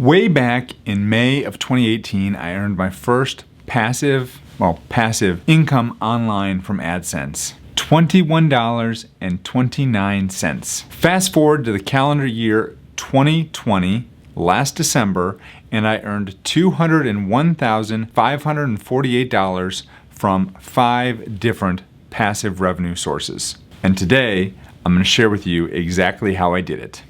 Way back in May of 2018, I earned my first passive income online from Adsense. $21.29. Fast forward to the calendar year 2020, last December, and I earned $201,548 from 5 different passive revenue sources. And today, I'm going to share with you exactly how I did it.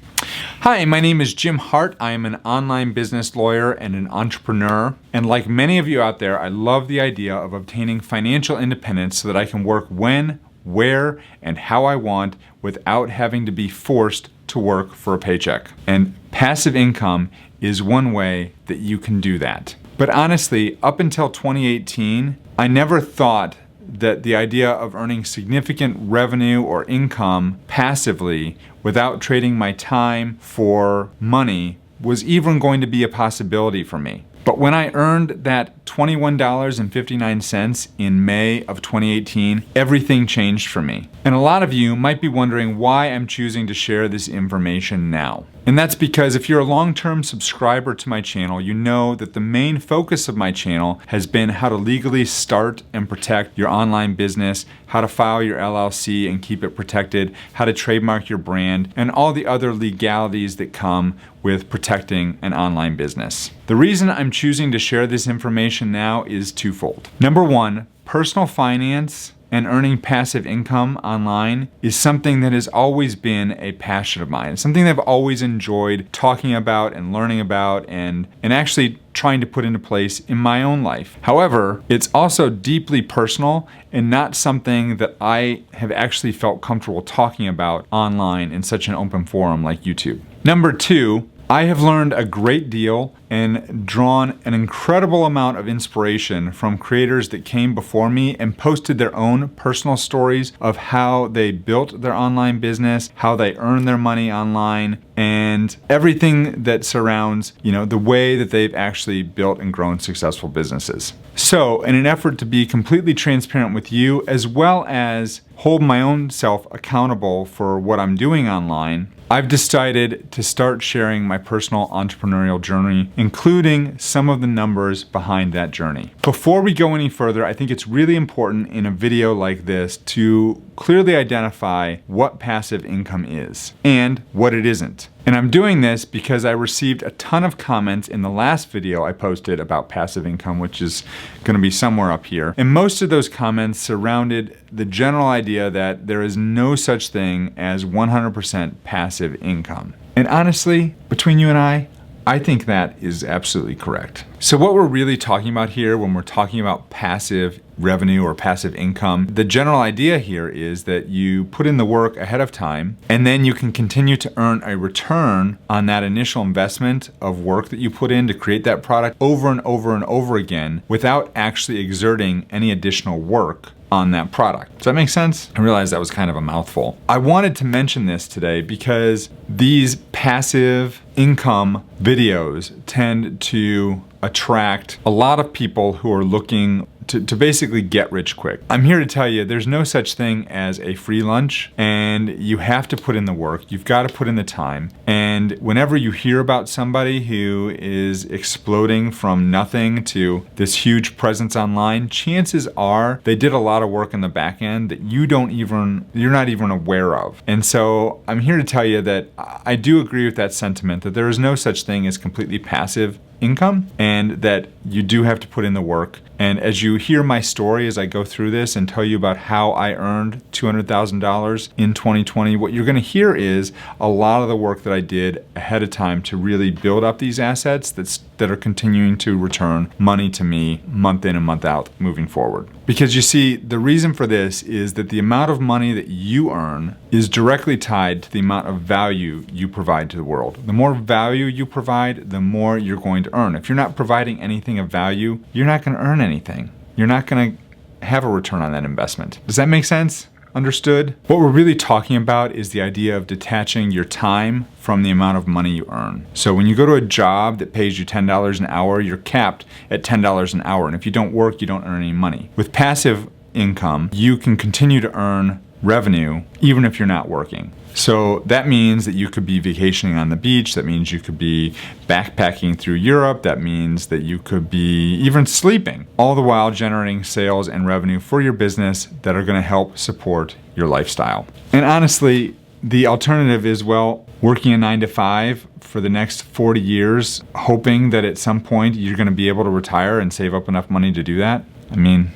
Hi, my name is Jim Hart. I am an online business lawyer and an entrepreneur. And like many of you out there, I love the idea of obtaining financial independence so that I can work when, where, and how I want without having to be forced to work for a paycheck. And passive income is one way that you can do that. But honestly, up until 2018, I never thought that the idea of earning significant revenue or income passively without trading my time for money was even going to be a possibility for me. But when I earned that $21.59 in May of 2018, everything changed for me. And a lot of you might be wondering why I'm choosing to share this information now. And that's because if you're a long-term subscriber to my channel, you know that the main focus of my channel has been how to legally start and protect your online business, how to file your LLC and keep it protected, how to trademark your brand, and all the other legalities that come with protecting an online business. The reason I'm choosing to share this information now is twofold. Number one, personal finance and earning passive income online is something that has always been a passion of mine. It's something that I've always enjoyed talking about and learning about and actually trying to put into place in my own life. However, it's also deeply personal and not something that I have actually felt comfortable talking about online in such an open forum like YouTube. Number two, I have learned a great deal and drawn an incredible amount of inspiration from creators that came before me and posted their own personal stories of how they built their online business, how they earn their money online, and everything that surrounds, the way that they've actually built and grown successful businesses. So, in an effort to be completely transparent with you, as well as hold my own self accountable for what I'm doing online, I've decided to start sharing my personal entrepreneurial journey, including some of the numbers behind that journey. Before we go any further, I think it's really important in a video like this to clearly identify what passive income is and what it isn't. And I'm doing this because I received a ton of comments in the last video I posted about passive income, which is going to be somewhere up here. And most of those comments surrounded the general idea that there is no such thing as 100% passive income. And honestly, between you and I think that is absolutely correct. So what we're really talking about here when we're talking about passive revenue or passive income, the general idea here is that you put in the work ahead of time and then you can continue to earn a return on that initial investment of work that you put in to create that product over and over and over again without actually exerting any additional work on that product. Does that make sense? I realized that was kind of a mouthful. I wanted to mention this today because these passive income videos tend to attract a lot of people who are looking to basically get rich quick. I'm here to tell you there's no such thing as a free lunch, and you have to put in the work. You've got to put in the time. And whenever you hear about somebody who is exploding from nothing to this huge presence online, chances are they did a lot of work in the back end that you're not even aware of. And so I'm here to tell you that I do agree with that sentiment, that there is no such thing as completely passive income and that you do have to put in the work. And as you hear my story as I go through this and tell you about how I earned $200,000 in 2020, what you're going to hear is a lot of the work that I did ahead of time to really build up these assets that are continuing to return money to me month in and month out moving forward. Because you see, the reason for this is that the amount of money that you earn is directly tied to the amount of value you provide to the world. The more value you provide, the more you're going to earn. If you're not providing anything of value, you're not going to earn anything. You're not going to have a return on that investment. Does that make sense? Understood? What we're really talking about is the idea of detaching your time from the amount of money you earn. So when you go to a job that pays you $10 an hour, you're capped at $10 an hour. And if you don't work, you don't earn any money. With passive income, you can continue to earn revenue even if you're not working. So that means that you could be vacationing on the beach. That means you could be backpacking through Europe. That means that you could be even sleeping, all the while generating sales and revenue for your business that are going to help support your lifestyle. And honestly, the alternative is, well, working a 9-to-5 for the next 40 years, hoping that at some point you're going to be able to retire and save up enough money to do that. I mean,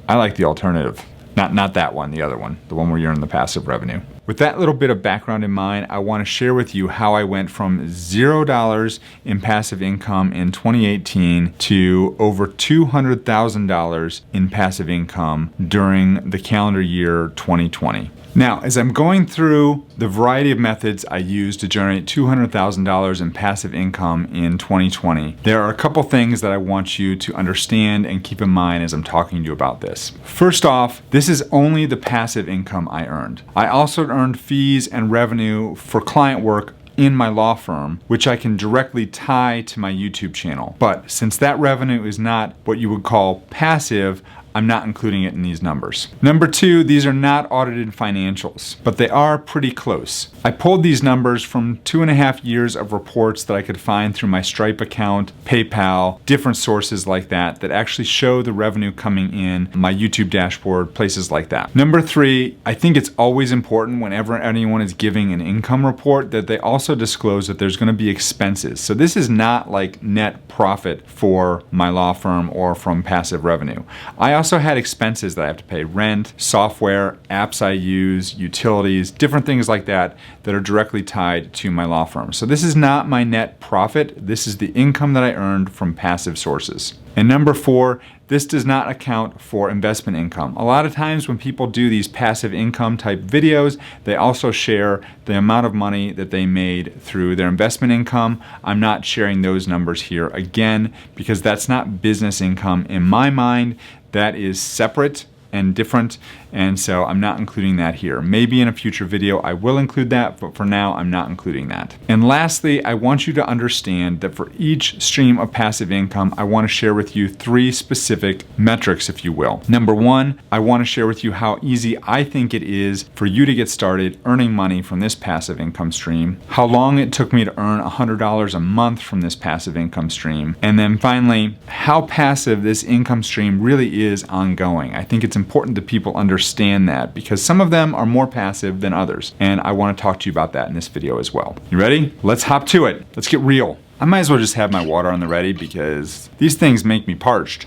I like the alternative. Not that one, the other one, the one where you're in the passive revenue. With that little bit of background in mind, I want to share with you how I went from $0 in passive income in 2018 to over $200,000 in passive income during the calendar year 2020. Now, as I'm going through the variety of methods I used to generate $200,000 in passive income in 2020, there are a couple things that I want you to understand and keep in mind as I'm talking to you about this. First off, this is only the passive income I earned. I also earned fees and revenue for client work in my law firm, which I can directly tie to my YouTube channel. But since that revenue is not what you would call passive, I'm not including it in these numbers. Number two, these are not audited financials, but they are pretty close. I pulled these numbers from 2.5 years of reports that I could find through my Stripe account, PayPal, different sources like that, that actually show the revenue coming in, my YouTube dashboard, places like that. Number three, I think it's always important whenever anyone is giving an income report that they also disclose that there's gonna be expenses. So this is not like net profit for my law firm or from passive revenue. I also had expenses that I have to pay: rent, software, apps I use, utilities, different things like that that are directly tied to my law firm. So this is not my net profit. This is the income that I earned from passive sources. And number four, this does not account for investment income. A lot of times when people do these passive income type videos, they also share the amount of money that they made through their investment income. I'm not sharing those numbers here again because that's not business income in my mind. That is separate and different, and so I'm not including that here. Maybe in a future video I will include that, but for now I'm not including that. And lastly, I want you to understand that for each stream of passive income, I want to share with you 3 specific metrics, if you will. Number one, I want to share with you how easy I think it is for you to get started earning money from this passive income stream, how long it took me to earn $100 a month from this passive income stream, and then finally, how passive this income stream really is ongoing. I think it's important that people understand that because some of them are more passive than others, and I want to talk to you about that in this video as well. You ready? Let's hop to it. Let's get real. I might as well just have my water on the ready because these things make me parched.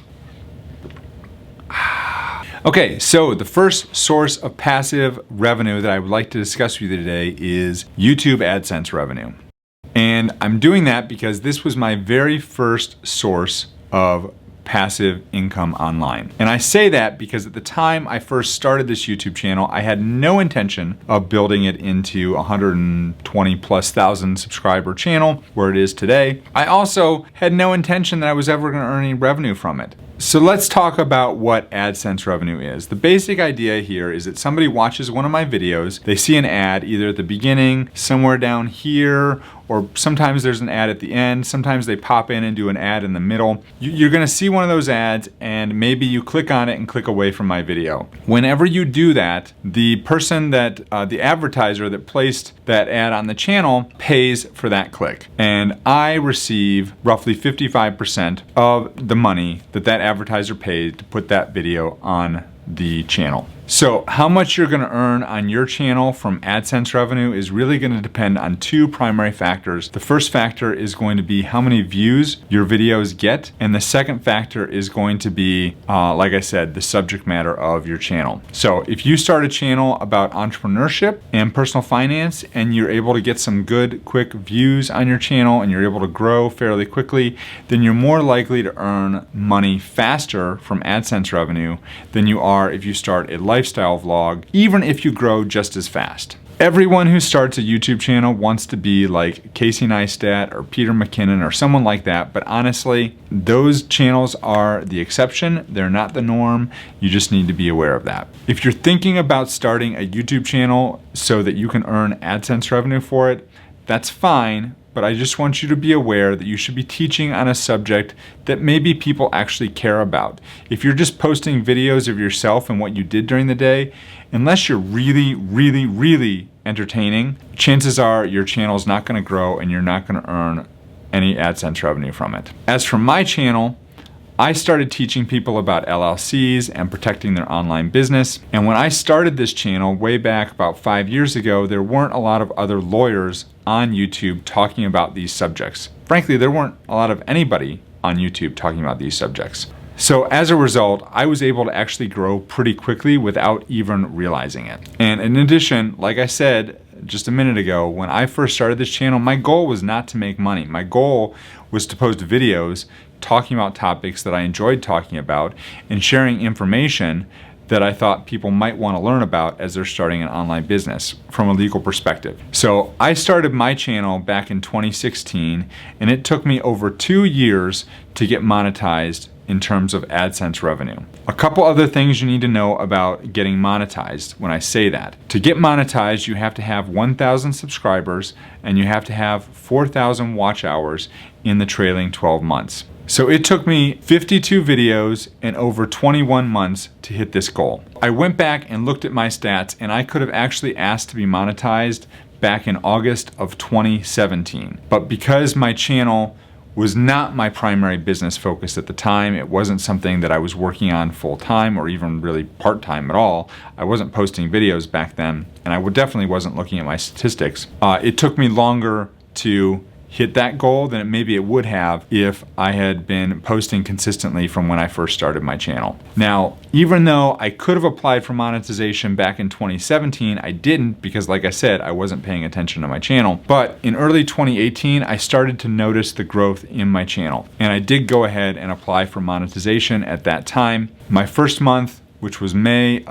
Okay, so the first source of passive revenue that I would like to discuss with you today is YouTube AdSense revenue. And I'm doing that because this was my very first source of passive income online. And I say that because at the time I first started this YouTube channel, I had no intention of building it into 120,000+ subscriber channel where it is today. I also had no intention that I was ever going to earn any revenue from it. So let's talk about what AdSense revenue is. The basic idea here is that somebody watches one of my videos, they see an ad either at the beginning, somewhere down here, or sometimes there's an ad at the end, sometimes they pop in and do an ad in the middle. You're gonna see one of those ads and maybe you click on it and click away from my video. Whenever you do that, the person that, the advertiser that placed that ad on the channel pays for that click. And I receive roughly 55% of the money that advertiser paid to put that video on the channel. So how much you're going to earn on your channel from AdSense revenue is really going to depend on 2 primary factors. The first factor is going to be how many views your videos get, and the second factor is going to be, like I said, the subject matter of your channel. So if you start a channel about entrepreneurship and personal finance and you're able to get some good quick views on your channel and you're able to grow fairly quickly, then you're more likely to earn money faster from AdSense revenue than you are if you start a lifestyle vlog, even if you grow just as fast. Everyone who starts a YouTube channel wants to be like Casey Neistat or Peter McKinnon or someone like that, but honestly, those channels are the exception. They're not the norm. You just need to be aware of that. If you're thinking about starting a YouTube channel so that you can earn AdSense revenue for it, that's fine, but I just want you to be aware that you should be teaching on a subject that maybe people actually care about. If you're just posting videos of yourself and what you did during the day, unless you're really entertaining, chances are your channel is not going to grow and you're not going to earn any AdSense revenue from it. As for my channel, I started teaching people about LLCs and protecting their online business. And when I started this channel way back about 5 years ago, there weren't a lot of other lawyers on YouTube talking about these subjects. Frankly, there weren't a lot of anybody on YouTube talking about these subjects. So as a result, I was able to actually grow pretty quickly without even realizing it. And in addition, like I said just a minute ago, when I first started this channel, my goal was not to make money. My goal was to post videos talking about topics that I enjoyed talking about and sharing information that I thought people might want to learn about as they're starting an online business from a legal perspective. So I started my channel back in 2016, and it took me over 2 years to get monetized in terms of AdSense revenue. A couple other things you need to know about getting monetized when I say that. To get monetized, you have to have 1,000 subscribers and you have to have 4,000 watch hours in the trailing 12 months. So it took me 52 videos and over 21 months to hit this goal. I went back and looked at my stats, and I could have actually asked to be monetized back in August of 2017. But because my channel was not my primary business focus at the time, it wasn't something that I was working on full time or even really part time at all. I wasn't posting videos back then, and I definitely wasn't looking at my statistics. It took me longer to hit that goal than maybe it would have if I had been posting consistently from when I first started my channel. Now, even though I could have applied for monetization back in 2017, I didn't because, like I said, I wasn't paying attention to my channel. But in early 2018, I started to notice the growth in my channel, and I did go ahead and apply for monetization at that time. My first month, which was a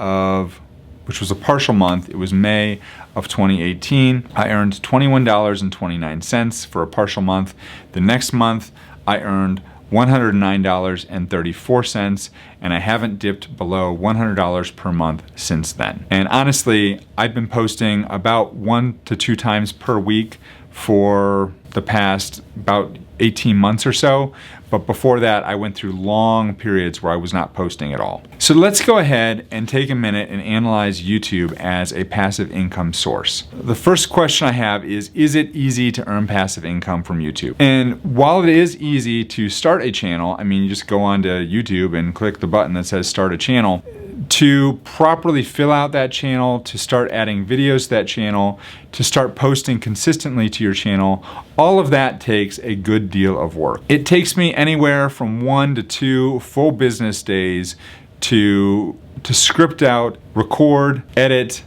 partial month, it was May of 2018. I earned $21.29 for a partial month. The next month, I earned $109.34, and I haven't dipped below $100 per month since then. And honestly, I've been posting about 1 to 2 times per week for the past about 18 months or so. But before that, I went through long periods where I was not posting at all. So let's go ahead and take a minute and analyze YouTube as a passive income source. The first question I have is it easy to earn passive income from YouTube? And while it is easy to start a channel, I mean, you just go onto YouTube and click the button that says start a channel. To properly fill out that channel, to start adding videos to that channel, to start posting consistently to your channel, all of that takes a good deal of work. It takes me anywhere from 1 to 2 full business days to script out, record, edit,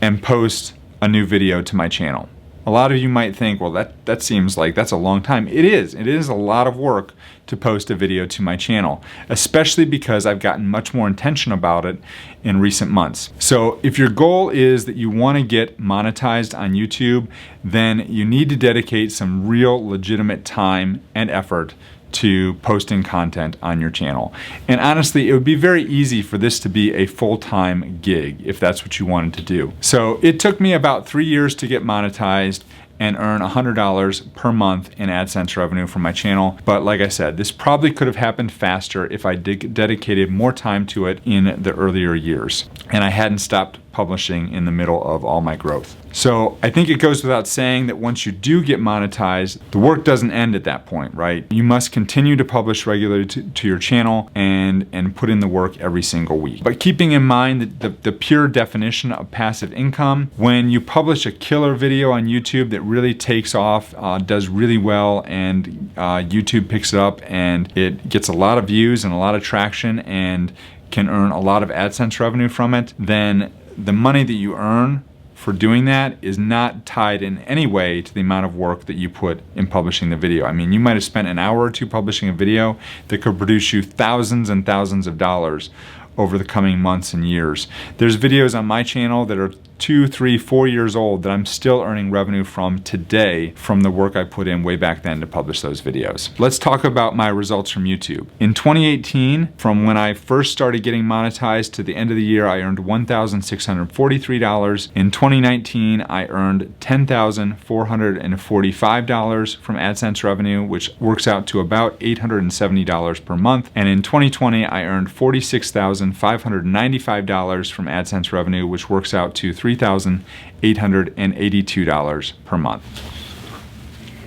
and post a new video to my channel. A lot of you might think, well, that seems like that's a long time. It is a lot of work to post a video to my channel, especially because I've gotten much more intentional about it in recent months. So if your goal is that you want to get monetized on YouTube, then you need to dedicate some real legitimate time and effort to posting content on your channel. And honestly, it would be very easy for this to be a full-time gig if that's what you wanted to do. So it took me about 3 years to get monetized and earn $100 per month in AdSense revenue from my channel. But like I said, this probably could have happened faster if I dedicated more time to it in the earlier years and I hadn't stopped publishing in the middle of all my growth. So I think it goes without saying that once you do get monetized, the work doesn't end at that point, right? You must continue to publish regularly to your channel and put in the work every single week. But keeping in mind that the pure definition of passive income, when you publish a killer video on YouTube that really takes off, does really well, and YouTube picks it up and it gets a lot of views and a lot of traction and can earn a lot of AdSense revenue from it, then the money that you earn for doing that is not tied in any way to the amount of work that you put in publishing the video. I mean, you might have spent an hour or two publishing a video that could produce you thousands and thousands of dollars over the coming months and years. There's videos on my channel that are 2, 3, 4 years old that I'm still earning revenue from today from the work I put in way back then to publish those videos. Let's talk about my results from YouTube. In 2018, from when I first started getting monetized to the end of the year, I earned $1,643. In 2019, I earned $10,445 from AdSense revenue, which works out to about $870 per month. And in 2020, I earned $46,595 from AdSense revenue, which works out to $3,882 per month.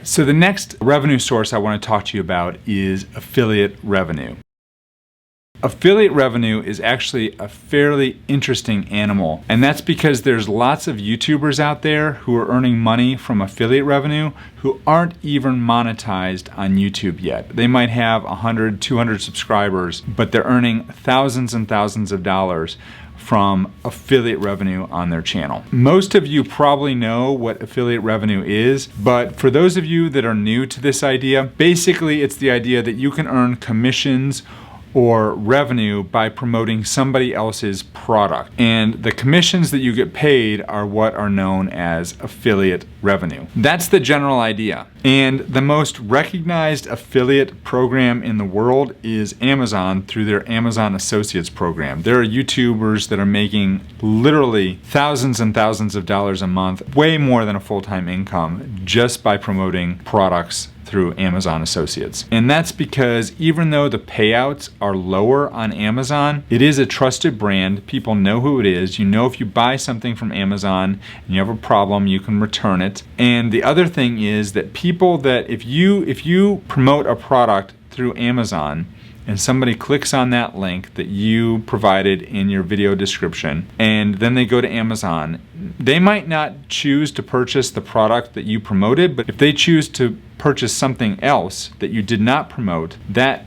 So the next revenue source I want to talk to you about is affiliate revenue. Affiliate revenue is actually a fairly interesting animal, and that's because there's lots of YouTubers out there who are earning money from affiliate revenue who aren't even monetized on YouTube yet. They might have 100, 200 subscribers, but they're earning thousands and thousands of dollars from affiliate revenue on their channel. Most of you probably know what affiliate revenue is, but for those of you that are new to this idea, basically it's the idea that you can earn commissions or revenue by promoting somebody else's product. And the commissions that you get paid are what are known as affiliate revenue. That's the general idea. And the most recognized affiliate program in the world is Amazon through their Amazon Associates program. There are YouTubers that are making literally thousands and thousands of dollars a month, way more than a full-time income, just by promoting products through Amazon Associates. And that's because even though the payouts are lower on Amazon, it is a trusted brand. People know who it is. You know if you buy something from Amazon and you have a problem, you can return it. And the other thing is that people that if you promote a product through Amazon and somebody clicks on that link that you provided in your video description, and then they go to Amazon, they might not choose to purchase the product that you promoted, but if they choose to purchase something else that you did not promote, that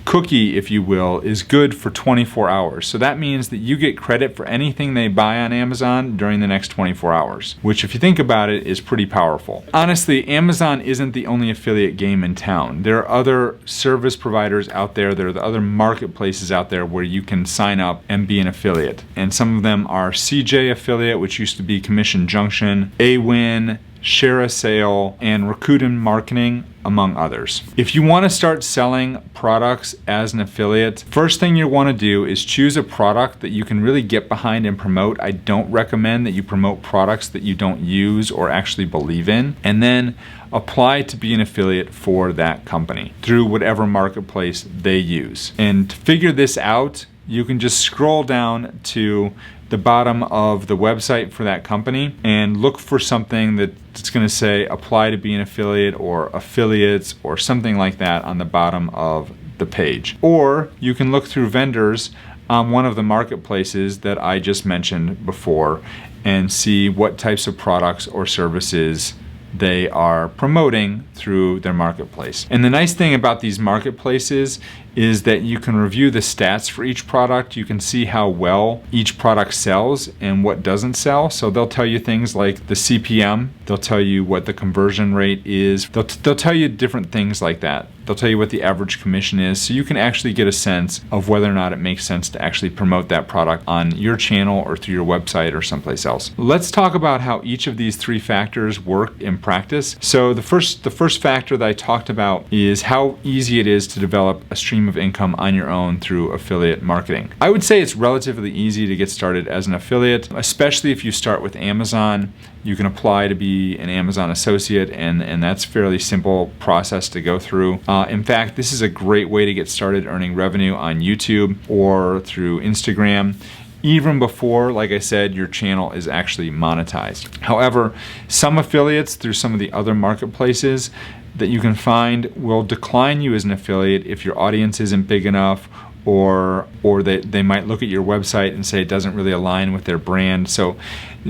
cookie, if you will, is good for 24 hours. So that means that you get credit for anything they buy on Amazon during the next 24 hours, which if you think about it is pretty powerful. Honestly, Amazon isn't the only affiliate game in town. There are other service providers out there. There are the other marketplaces out there where you can sign up and be an affiliate. And some of them are CJ Affiliate, which used to be Commission Junction, AWin, Share a Sale, and Rakuten Marketing, among others. If you want to start selling products as an affiliate, first thing you want to do is choose a product that you can really get behind and promote. I don't recommend that you promote products that you don't use or actually believe in, and then apply to be an affiliate for that company through whatever marketplace they use. And to figure this out, you can just scroll down to the bottom of the website for that company and look for something that's going to say apply to be an affiliate or affiliates or something like that on the bottom of the page. Or you can look through vendors on one of the marketplaces that I just mentioned before and see what types of products or services they are promoting through their marketplace. And the nice thing about these marketplaces is that you can review the stats for each product. You can see how well each product sells and what doesn't sell. So they'll tell you things like the CPM, they'll tell you what the conversion rate is, they'll tell you different things like that. They'll tell you what the average commission is, so you can actually get a sense of whether or not it makes sense to actually promote that product on your channel or through your website or someplace else. Let's talk about how each of these three factors work in practice. So the first factor that I talked about is how easy it is to develop a stream of income on your own through affiliate marketing. I would say it's relatively easy to get started as an affiliate, especially if you start with Amazon. You can apply to be an Amazon associate, and that's a fairly simple process to go through. In fact, this is a great way to get started earning revenue on YouTube or through Instagram, even before, like I said, your channel is actually monetized. However, some affiliates through some of the other marketplaces that you can find will decline you as an affiliate if your audience isn't big enough, or they might look at your website and say it doesn't really align with their brand. So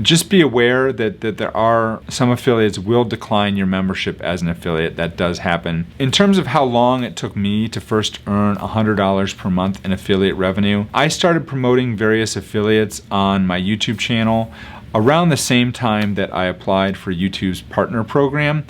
just be aware that there are some affiliates will decline your membership as an affiliate. That does happen. In terms of how long it took me to first earn $100 per month in affiliate revenue, I started promoting various affiliates on my YouTube channel around the same time that I applied for YouTube's partner program.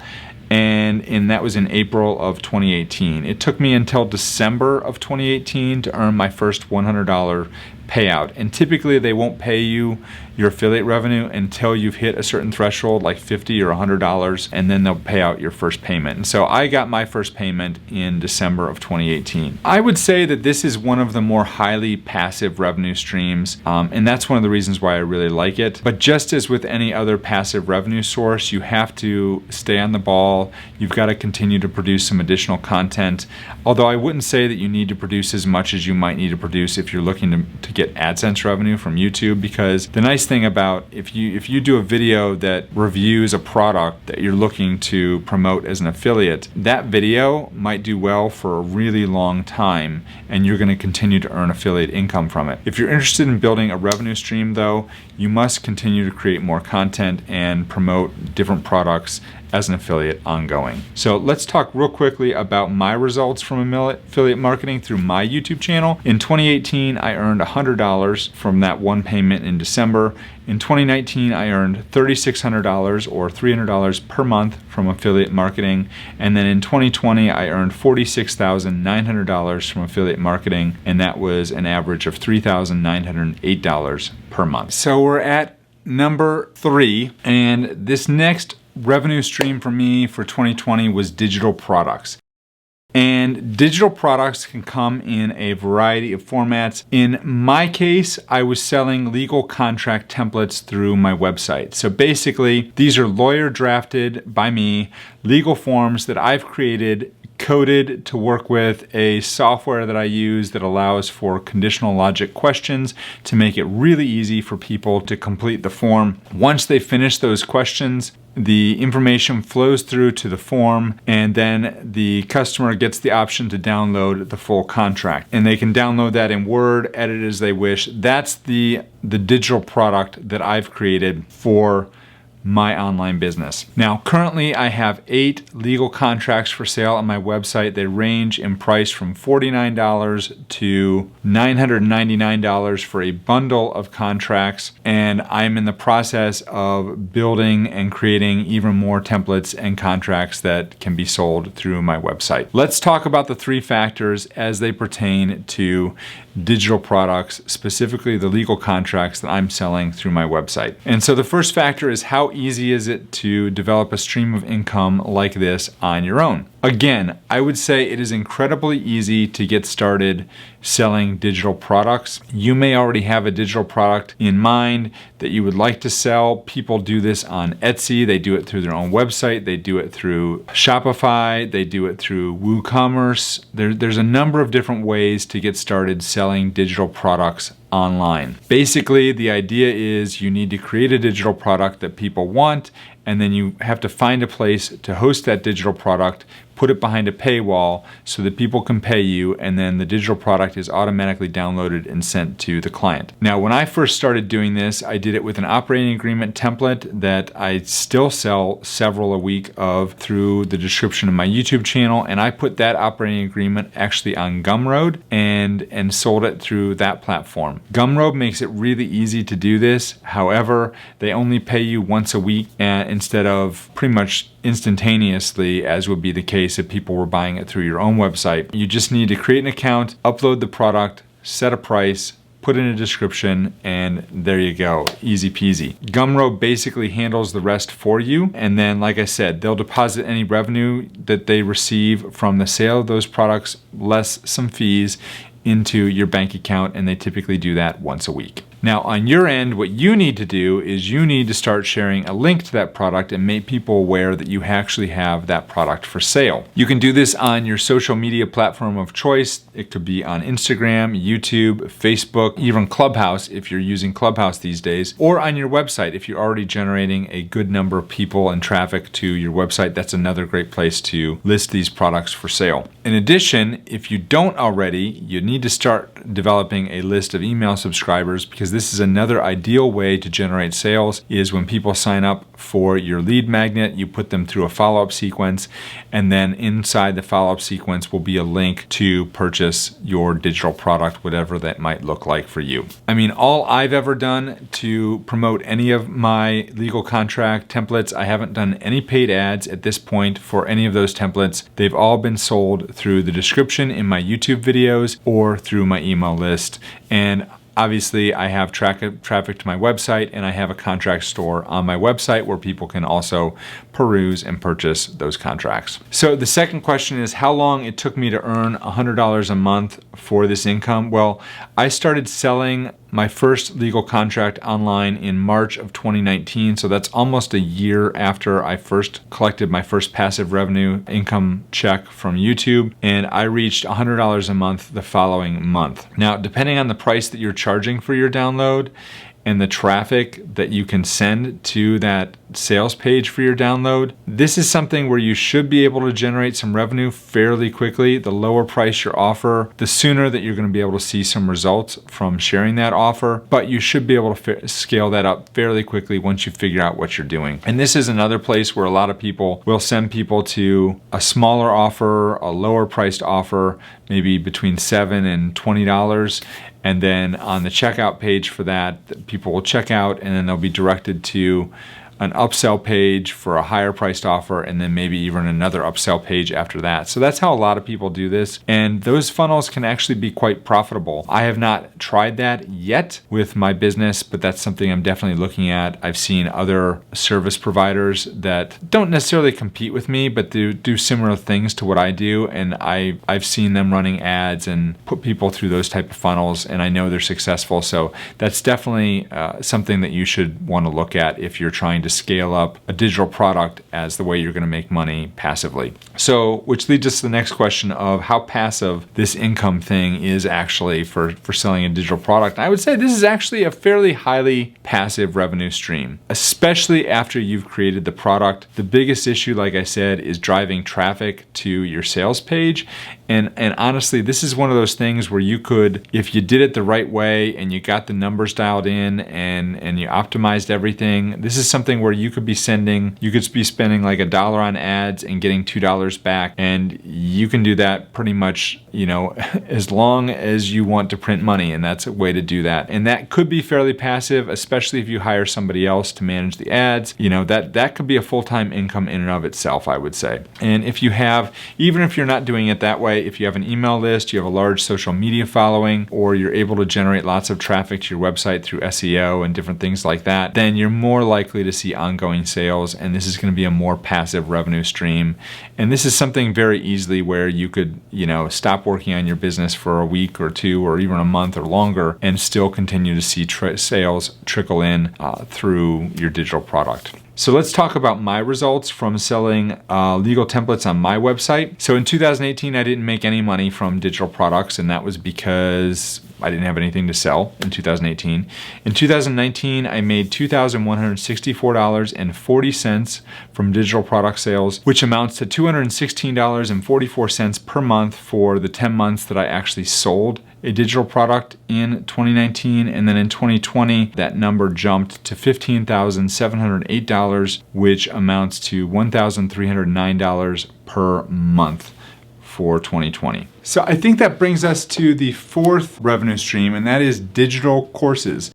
And that was in April of 2018. It took me until December of 2018 to earn my first $100 payout. And typically they won't pay you your affiliate revenue until you've hit a certain threshold, like $50 or $100, and then they'll pay out your first payment. And so I got my first payment in December of 2018. I would say that this is one of the more highly passive revenue streams, and that's one of the reasons why I really like it. But just as with any other passive revenue source, you have to stay on the ball. You've got to continue to produce some additional content, although I wouldn't say that you need to produce as much as you might need to produce if you're looking to get AdSense revenue from YouTube, because the nice thing about if you do a video that reviews a product that you're looking to promote as an affiliate, that video might do well for a really long time and you're going to continue to earn affiliate income from it. If you're interested in building a revenue stream though, you must continue to create more content and promote different products as an affiliate ongoing. So let's talk real quickly about my results from affiliate marketing through my YouTube channel. In 2018, I earned $100 from that one payment in December. In 2019, I earned $3,600 or $300 per month from affiliate marketing. And then in 2020, I earned $46,900 from affiliate marketing, and that was an average of $3,908 per month. So we're at number 3, and this next revenue stream for me for 2020 was digital products. And digital products can come in a variety of formats. In my case, I was selling legal contract templates through my website. So basically, these are lawyer drafted by me legal forms that I've created, coded to work with a software that I use that allows for conditional logic questions to make it really easy for people to complete the form. Once they finish those questions, the information flows through to the form, and then the customer gets the option to download the full contract. And they can download that in Word, edit as they wish. That's the digital product that I've created for my online business. Now, currently I have 8 legal contracts for sale on my website. They range in price from $49 to $999 for a bundle of contracts. And I'm in the process of building and creating even more templates and contracts that can be sold through my website. Let's talk about the 3 factors as they pertain to digital products, specifically the legal contracts that I'm selling through my website. And so the first factor is, how easy is it to develop a stream of income like this on your own? Again, I would say it is incredibly easy to get started selling digital products. You may already have a digital product in mind that you would like to sell. People do this on Etsy. They do it through their own website. They do it through Shopify. They do it through WooCommerce. There's a number of different ways to get started selling digital products online. Basically, the idea is you need to create a digital product that people want, and then you have to find a place to host that digital product, put it behind a paywall so that people can pay you, and then the digital product is automatically downloaded and sent to the client. Now, when I first started doing this, I did it with an operating agreement template that I still sell several a week of through the description of my YouTube channel, and I put that operating agreement actually on Gumroad and sold it through that platform. Gumroad makes it really easy to do this. However, they only pay you once a week instead of pretty much instantaneously, as would be the case if people were buying it through your own website. You just need to create an account, upload the product, set a price, put in a description, and there you go. Easy peasy. Gumroad basically handles the rest for you. And then, like I said, they'll deposit any revenue that they receive from the sale of those products, less some fees, into your bank account, and they typically do that once a week. Now, on your end, what you need to do is you need to start sharing a link to that product and make people aware that you actually have that product for sale. You can do this on your social media platform of choice. It could be on Instagram, YouTube, Facebook, even Clubhouse if you're using Clubhouse these days, or on your website if you're already generating a good number of people and traffic to your website. That's another great place to list these products for sale. In addition, if you don't already, you need to start developing a list of email subscribers, because this is another ideal way to generate sales. Is when people sign up for your lead magnet, you put them through a follow-up sequence, and then inside the follow-up sequence will be a link to purchase your digital product, whatever that might look like for you. I mean, all I've ever done to promote any of my legal contract templates, I haven't done any paid ads at this point for any of those templates. They've all been sold through the description in my YouTube videos or through my email list. And obviously I have traffic to my website, and I have a contract store on my website where people can also peruse and purchase those contracts. So the second question is how long it took me to earn $100 a month for this income. Well, I started selling my first legal contract online in March of 2019. So that's almost a year after I first collected my first passive revenue income check from YouTube. And I reached $100 a month the following month. Now, depending on the price that you're charging for your download and the traffic that you can send to that sales page for your download, this is something where you should be able to generate some revenue fairly quickly. The lower price your offer, the sooner that you're going to be able to see some results from sharing that offer, but you should be able to scale that up fairly quickly once you figure out what you're doing. And this is another place where a lot of people will send people to a smaller offer, a lower priced offer, maybe between $7 and $20. And then on the checkout page for that, people will check out and then they'll be directed to an upsell page for a higher priced offer, and then maybe even another upsell page after that. So that's how a lot of people do this. And those funnels can actually be quite profitable. I have not tried that yet with my business, but that's something I'm definitely looking at. I've seen other service providers that don't necessarily compete with me, but do similar things to what I do. And I've seen them running ads and put people through those type of funnels, and I know they're successful. So that's definitely something that you should want to look at if you're trying to scale up a digital product as the way you're going to make money passively. So, which leads us to the next question of how passive this income thing is actually for selling a digital product. I would say this is actually a fairly highly passive revenue stream, especially after you've created the product. The biggest issue, like I said, is driving traffic to your sales page. And honestly, this is one of those things where you could, if you did it the right way and you got the numbers dialed in and you optimized everything, this is something where you could be spending like $1 on ads and getting $2 back. And you can do that pretty much, as long as you want to print money. And that's a way to do that. And that could be fairly passive, especially if you hire somebody else to manage the ads. That could be a full-time income in and of itself, I would say. And if you have, even if you're not doing it that way, if you have an email list, you have a large social media following, or you're able to generate lots of traffic to your website through SEO and different things like that, then you're more likely to see ongoing sales, and this is going to be a more passive revenue stream. And this is something very easily where you could, stop working on your business for a week or two or even a month or longer and still continue to see sales trickle in through your digital product. So let's talk about my results from selling legal templates on my website. So in 2018, I didn't make any money from digital products, and that was because I didn't have anything to sell in 2018. In 2019, I made $2,164.40 from digital product sales, which amounts to $216.44 per month for the 10 months that I actually sold a digital product in 2019. And then in 2020, that number jumped to $15,708, which amounts to $1,309 per month for 2020. So I think that brings us to the fourth revenue stream, and that is digital courses.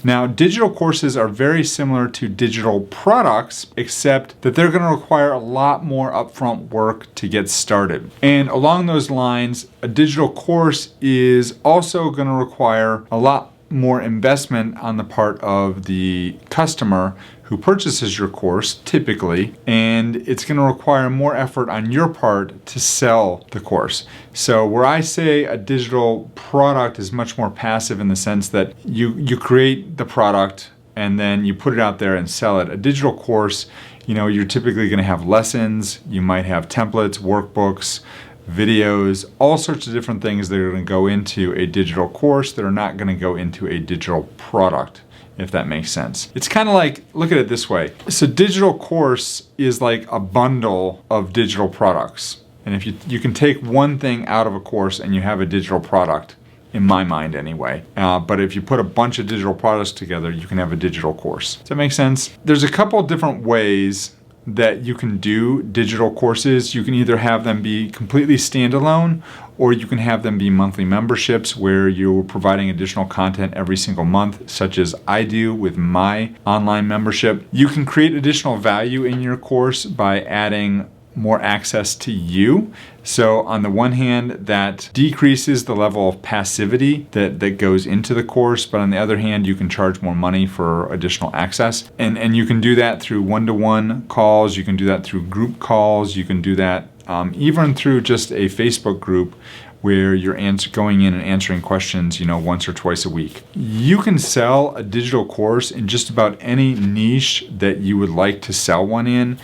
Now, digital courses are very similar to digital products, except that they're going to require a lot more upfront work to get started. And along those lines, a digital course is also going to require a lot more investment on the part of the customer who purchases your course typically, and it's going to require more effort on your part to sell the course. So where I say a digital product is much more passive in the sense that you create the product and then you put it out there and sell it. A digital course, you're typically going to have lessons, you might have templates, workbooks, videos, all sorts of different things that are going to go into a digital course that are not going to go into a digital product, if that makes sense. It's kind of like, look at it this way. So digital course is like a bundle of digital products. And if you can take one thing out of a course and you have a digital product, in my mind anyway. But if you put a bunch of digital products together, you can have a digital course. Does that make sense? There's a couple of different ways that you can do digital courses. You can either have them be completely standalone, or you can have them be monthly memberships where you're providing additional content every single month, such as I do with my online membership. You can create additional value in your course by adding more access to you. So on the one hand, that decreases the level of passivity that goes into the course, but on the other hand, you can charge more money for additional access. And you can do that through one-to-one calls, you can do that through group calls, you can do that even through just a Facebook group where you're going in and answering questions, once or twice a week. You can sell a digital course in just about any niche that you would like to sell one in,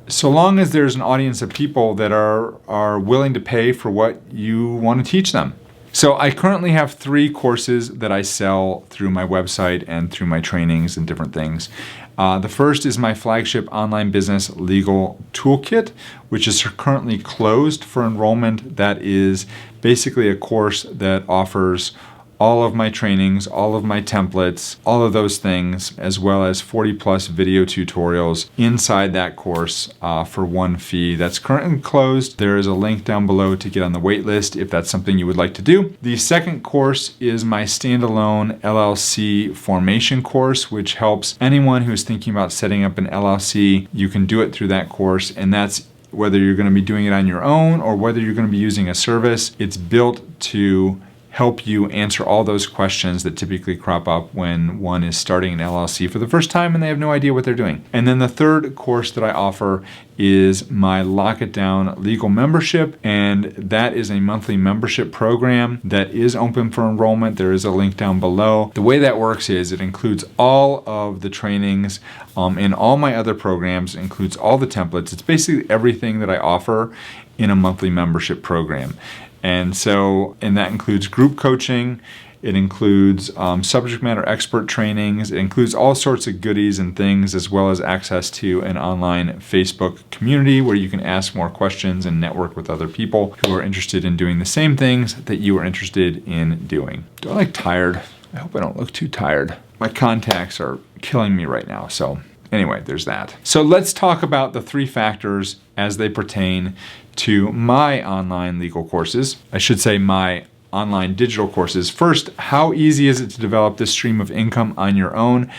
so long as there's an audience of people that are willing to pay for what you want to teach them. So I currently have 3 courses that I sell through my website and through my trainings and different things. The first is my flagship online business legal toolkit, which is currently closed for enrollment. That is basically a course that offers all of my trainings, all of my templates, all of those things, as well as 40 plus video tutorials inside that course for one fee. That's currently closed. There is a link down below to get on the wait list if that's something you would like to do. The second course is my standalone LLC formation course, which helps anyone who is thinking about setting up an LLC. You can do it through that course, and that's whether you're going to be doing it on your own or whether you're going to be using a service. It's built to help you answer all those questions that typically crop up when one is starting an LLC for the first time and they have no idea what they're doing. And then the third course that I offer is my Lock It Down legal membership, and that is a monthly membership program that is open for enrollment. There is a link down below. The way that works is it includes all of the trainings in all my other programs, includes all the templates. It's basically everything that I offer in a monthly membership program. And that includes group coaching, it includes subject matter expert trainings, it includes all sorts of goodies and things, as well as access to an online Facebook community where you can ask more questions and network with other people who are interested in doing the same things that you are interested in doing. Do I look tired? I hope I don't look too tired. My contacts are killing me right now, so anyway, there's that. So let's talk about the 3 factors as they pertain to my online legal courses. I should say my online digital courses. First, how easy is it to develop this stream of income on your own?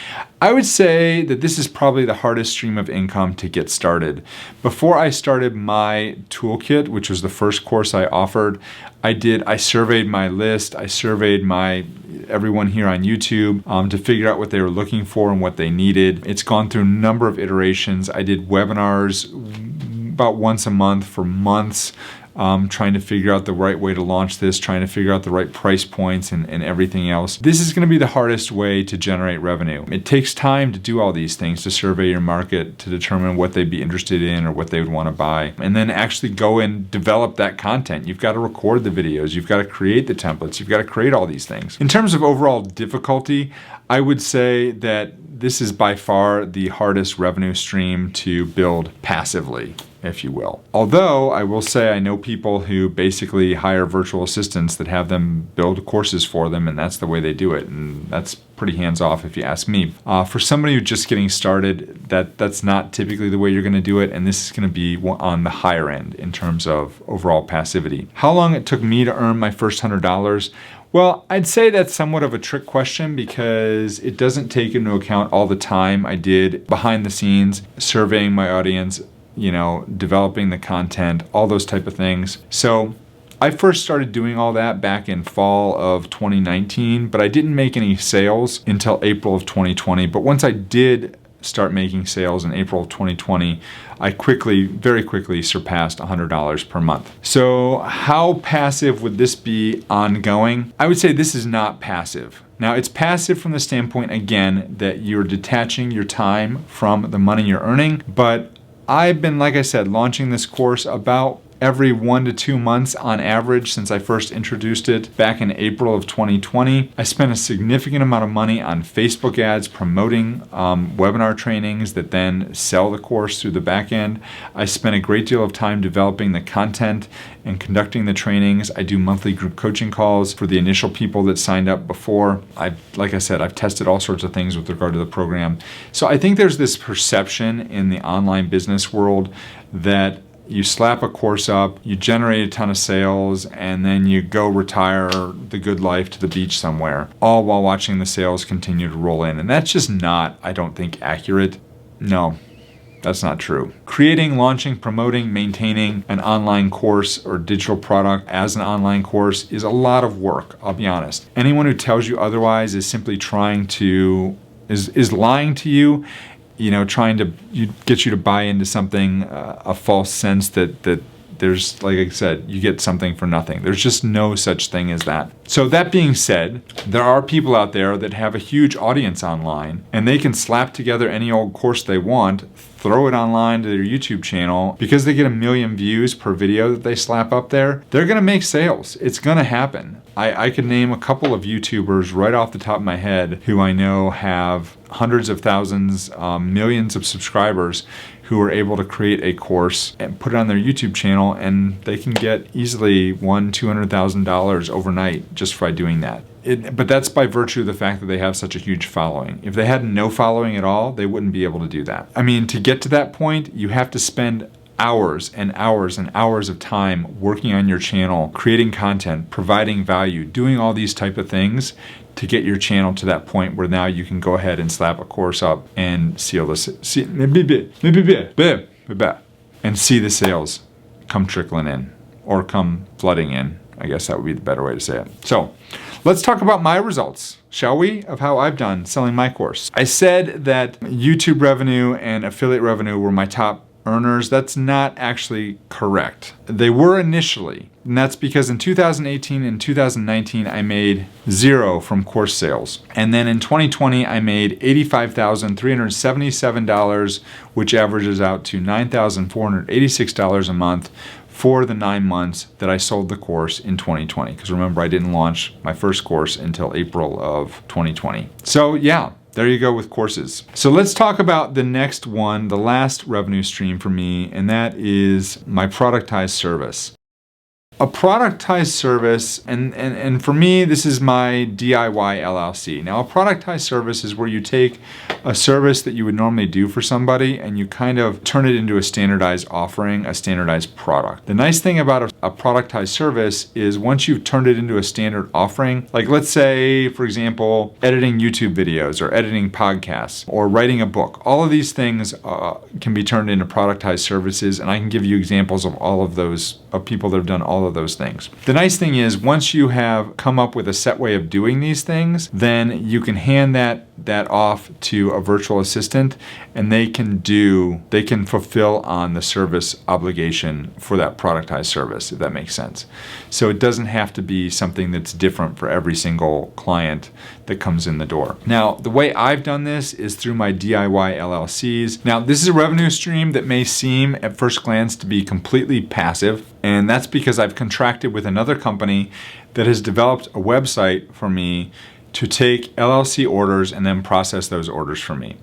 I would say that this is probably the hardest stream of income to get started. Before I started my toolkit, which was the first course I offered, I surveyed my list, I surveyed everyone here on YouTube to figure out what they were looking for and what they needed. It's gone through a number of iterations. I did webinars about once a month for months, trying to figure out the right way to launch this, trying to figure out the right price points and everything else. This is going to be the hardest way to generate revenue. It takes time to do all these things, to survey your market, to determine what they'd be interested in or what they would want to buy, and then actually go and develop that content. You've got to record the videos, you've got to create the templates, you've got to create all these things. In terms of overall difficulty, I would say that this is by far the hardest revenue stream to build passively, if you will. Although I will say I know people who basically hire virtual assistants that have them build courses for them, and that's the way they do it, and that's pretty hands-off if you ask me. For somebody who's just getting started, that's not typically the way you're going to do it, and this is going to be on the higher end in terms of overall passivity. How long it took me to earn my first $100? Well, I'd say that's somewhat of a trick question because it doesn't take into account all the time I did behind the scenes, surveying my audience, developing the content, all those type of things. So I first started doing all that back in fall of 2019, but I didn't make any sales until April of 2020. But once I did start making sales in April of 2020, I very quickly surpassed $100 per month. So how passive would this be ongoing? I would say this is not passive. Now, it's passive from the standpoint, again, that you're detaching your time from the money you're earning, but I've been, like I said, launching this course about every 1 to 2 months on average since I first introduced it back in April of 2020. I spent a significant amount of money on Facebook ads promoting webinar trainings that then sell the course through the back end. I spent a great deal of time developing the content and conducting the trainings. I do monthly group coaching calls for the initial people that signed up before. Like I said, I've tested all sorts of things with regard to the program. So I think there's this perception in the online business world that you slap a course up, you generate a ton of sales, and then you go retire the good life to the beach somewhere, all while watching the sales continue to roll in. And that's just not, I don't think, accurate. No, That's not true. Creating, launching, promoting, maintaining an online course or digital product as an online course is a lot of work, I'll be honest. Anyone who tells you otherwise is simply trying to, is lying to you, trying to get you to buy into something, a false sense that there's, like I said, you get something for nothing. There's just no such thing as that. So that being said, there are people out there that have a huge audience online, and they can slap together any old course they want, throw it online to their YouTube channel. Because they get 1 million views per video that they slap up there, they're gonna make sales. It's gonna happen. I could name a couple of YouTubers right off the top of my head who I know have hundreds of thousands, millions of subscribers, who are able to create a course and put it on their YouTube channel, and they can get easily $200,000 overnight just by doing that. But that's by virtue of the fact that they have such a huge following. If they had no following at all, they wouldn't be able to do that. I mean, to get to that point, you have to spend hours and hours and hours of time working on your channel, creating content, providing value, doing all these type of things to get your channel to that point where now you can go ahead and slap a course up and see the sales come trickling in, or come flooding in. I guess that would be the better way to say it. So let's talk about my results, shall we, of how I've done selling my course. I said that YouTube revenue and affiliate revenue were my top earners. That's not actually correct. They were initially, and that's because in 2018 and 2019 I made 0 from course sales. And then in 2020 I made $85,377, which averages out to $9,486 a month for the 9 months that I sold the course in 2020. Because remember, I didn't launch my first course until April of 2020. So yeah, there you go with courses. So let's talk about the next one, the last revenue stream for me, and that is my productized service. A productized service, and for me, this is my DIY LLC. Now, a productized service is where you take a service that you would normally do for somebody and you kind of turn it into a standardized offering, a standardized product. The nice thing about a productized service is once you've turned it into a standard offering, like let's say, for example, editing YouTube videos or editing podcasts or writing a book, all of these things can be turned into productized services, and I can give you examples of all of those, of people that have done all of those things. The nice thing is once you have come up with a set way of doing these things, then you can hand that off to a virtual assistant, and they can fulfill on the service obligation for that productized service, if that makes sense. So it doesn't have to be something that's different for every single client that comes in the door. Now, the way I've done this is through my DIY LLCs. Now, this is a revenue stream that may seem at first glance to be completely passive, and that's because I've contracted with another company that has developed a website for me to take LLC orders and then process those orders for me.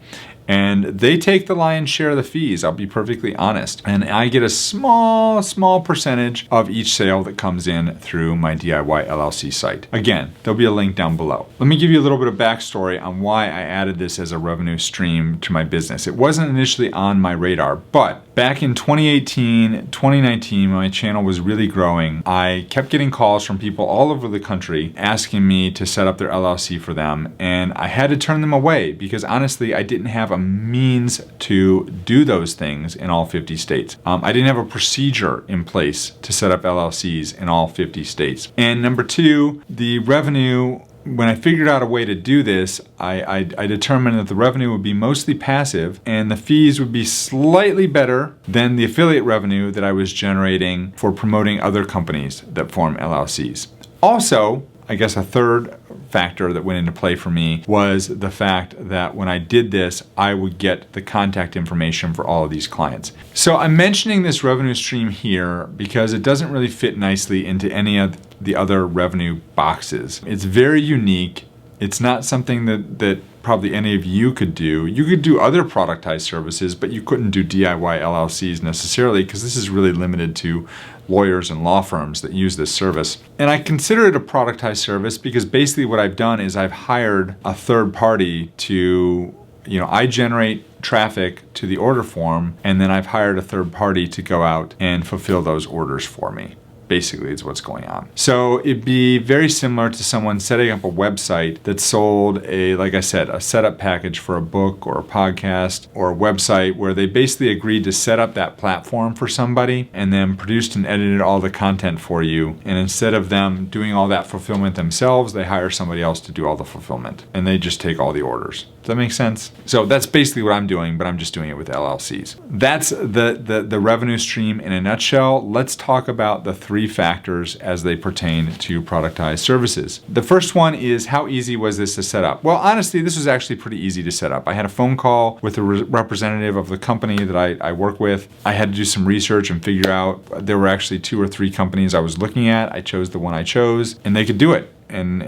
And they take the lion's share of the fees, I'll be perfectly honest. And I get a small percentage of each sale that comes in through my DIY LLC site. Again, there'll be a link down below. Let me give you a little bit of backstory on why I added this as a revenue stream to my business. It wasn't initially on my radar, but back in 2018, 2019, when my channel was really growing, I kept getting calls from people all over the country asking me to set up their LLC for them. And I had to turn them away because honestly, I didn't have a means to do those things in all 50 states. I didn't have a procedure in place to set up LLCs in all 50 states. And number two, the revenue, when I figured out a way to do this, I determined that the revenue would be mostly passive and the fees would be slightly better than the affiliate revenue that I was generating for promoting other companies that form LLCs. Also, I guess a third factor that went into play for me was the fact that when I did this, I would get the contact information for all of these clients. So I'm mentioning this revenue stream here because it doesn't really fit nicely into any of the other revenue boxes. It's very unique. It's not something that probably any of you could do. You could do other productized services, but you couldn't do DIY LLCs necessarily because this is really limited to lawyers and law firms that use this service. And I consider it a productized service because basically what I've done is I've hired a third party to, I generate traffic to the order form, and then I've hired a third party to go out and fulfill those orders for me. basically is what's going on. So it'd be very similar to someone setting up a website that sold like I said, a setup package for a book or a podcast or a website where they basically agreed to set up that platform for somebody and then produced and edited all the content for you. And instead of them doing all that fulfillment themselves, they hire somebody else to do all the fulfillment and they just take all the orders. Does that make sense? So that's basically what I'm doing, but I'm just doing it with LLCs. That's the revenue stream in a nutshell. Let's talk about the three factors as they pertain to productized services. The first one is, how easy was this to set up? Well, honestly, this was actually pretty easy to set up. I had a phone call with a representative of the company that I work with. I had to do some research and figure out, there were actually 2 or 3 companies I was looking at. I chose the one I chose and they could do it. And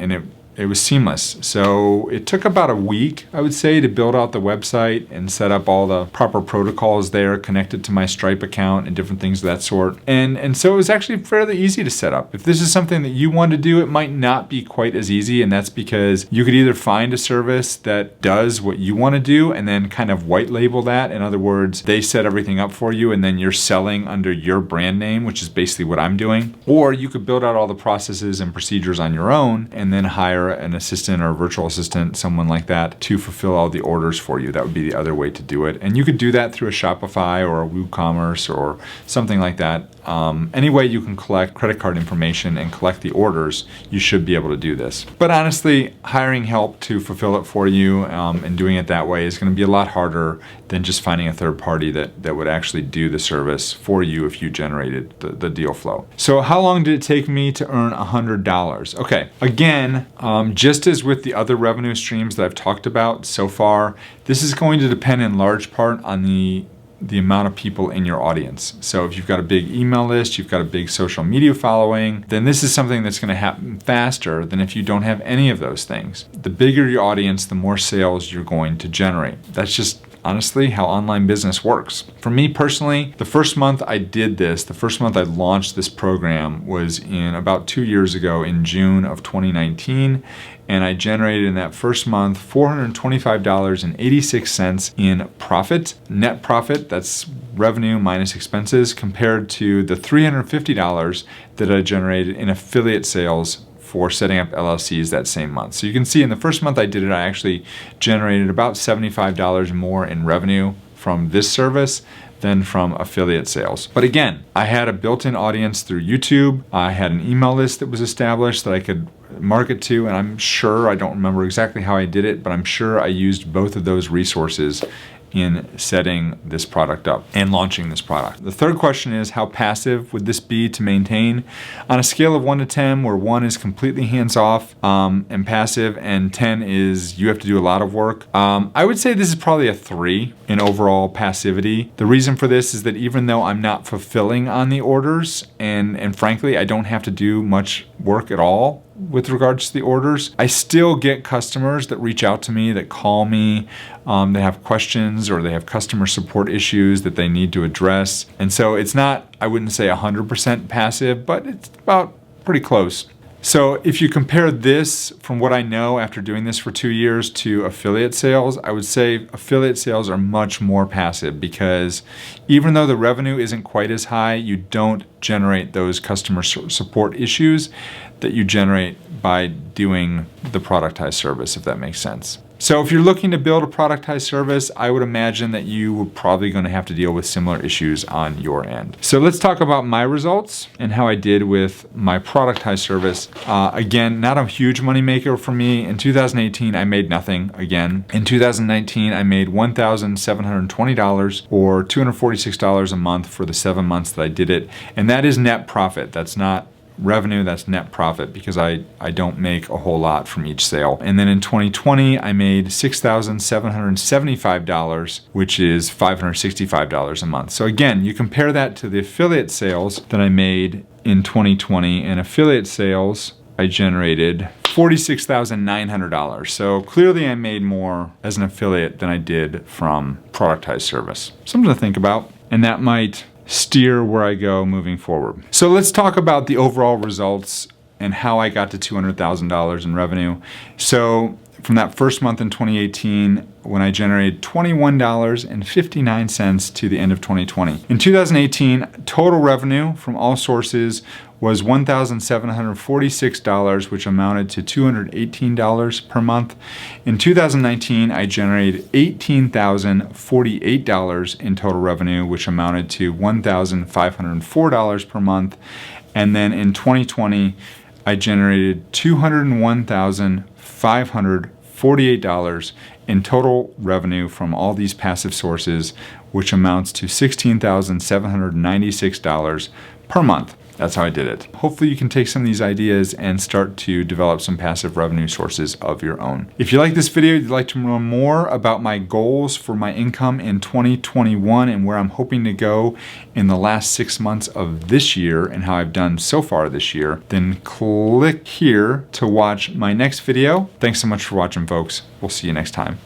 it was seamless. So it took about a week, I would say, to build out the website and set up all the proper protocols there connected to my Stripe account and different things of that sort. And so it was actually fairly easy to set up. If this is something that you want to do, it might not be quite as easy, and that's because you could either find a service that does what you want to do and then kind of white label that. In other words, they set everything up for you and then you're selling under your brand name, which is basically what I'm doing. Or you could build out all the processes and procedures on your own and then hire an assistant or a virtual assistant, someone like that, to fulfill all the orders for you. That would be the other way to do it. And you could do that through a Shopify or a WooCommerce or something like that. Any way you can collect credit card information and collect the orders, you should be able to do this. But honestly, hiring help to fulfill it for you and doing it that way is going to be a lot harder than just finding a third party that would actually do the service for you if you generated the deal flow. So how long did it take me to earn $100? Okay, again, just as with the other revenue streams that I've talked about so far, this is going to depend in large part on the amount of people in your audience. So if you've got a big email list, you've got a big social media following, then this is something that's going to happen faster than if you don't have any of those things. The bigger your audience, the more sales you're going to generate. That's just honestly how online business works. For me personally, the first month I did this, the first month I launched this program was in about 2 years ago in June of 2019. And I generated in that first month $425.86 in profit, net profit, that's revenue minus expenses, compared to the $350 that I generated in affiliate sales for setting up LLCs that same month. So you can see in the first month I did it, I actually generated about $75 more in revenue from this service than from affiliate sales. But again, I had a built-in audience through YouTube. I had an email list that was established that I could market to, and I'm sure, I don't remember exactly how I did it, but I'm sure I used both of those resources in setting this product up and launching this product. The third question is, how passive would this be to maintain? On a scale of 1 to 10, where 1 is completely hands-off and passive, and 10 is you have to do a lot of work, I would say this is probably a 3 in overall passivity. The reason for this is that even though I'm not fulfilling on the orders, and frankly, I don't have to do much work at all with regards to the orders, I still get customers that reach out to me, that call me, they have questions or they have customer support issues that they need to address. And so it's not, I wouldn't say 100% passive, but it's about pretty close. So if you compare this from what I know after doing this for 2 years to affiliate sales, I would say affiliate sales are much more passive, because even though the revenue isn't quite as high, you don't generate those customer support issues that you generate by doing the productized service, if that makes sense. So if you're looking to build a productized service, I would imagine that you are probably going to have to deal with similar issues on your end. So let's talk about my results and how I did with my productized service. Again, not a huge money maker for me. In 2018, I made nothing again. In 2019, I made $1,720 or $246 a month for the 7 months that I did it. And that is net profit. That's not revenue, that's net profit, because I don't make a whole lot from each sale. And then in 2020, I made $6,775, which is $565 a month. So again, you compare that to the affiliate sales that I made in 2020, and affiliate sales, I generated $46,900. So clearly I made more as an affiliate than I did from productized service. Something to think about, and that might steer where I go moving forward. So let's talk about the overall results and how I got to $200,000 in revenue. So from that first month in 2018 when I generated $21.59 to the end of 2020. In 2018, total revenue from all sources was $1,746, which amounted to $218 per month. In 2019, I generated $18,048 in total revenue, which amounted to $1,504 per month. And then in 2020, I generated $201,548 in total revenue from all these passive sources, which amounts to $16,796 per month. That's how I did it. Hopefully you can take some of these ideas and start to develop some passive revenue sources of your own. If you like this video, you'd like to learn more about my goals for my income in 2021 and where I'm hoping to go in the last 6 months of this year and how I've done so far this year, then click here to watch my next video. Thanks so much for watching, folks. We'll see you next time.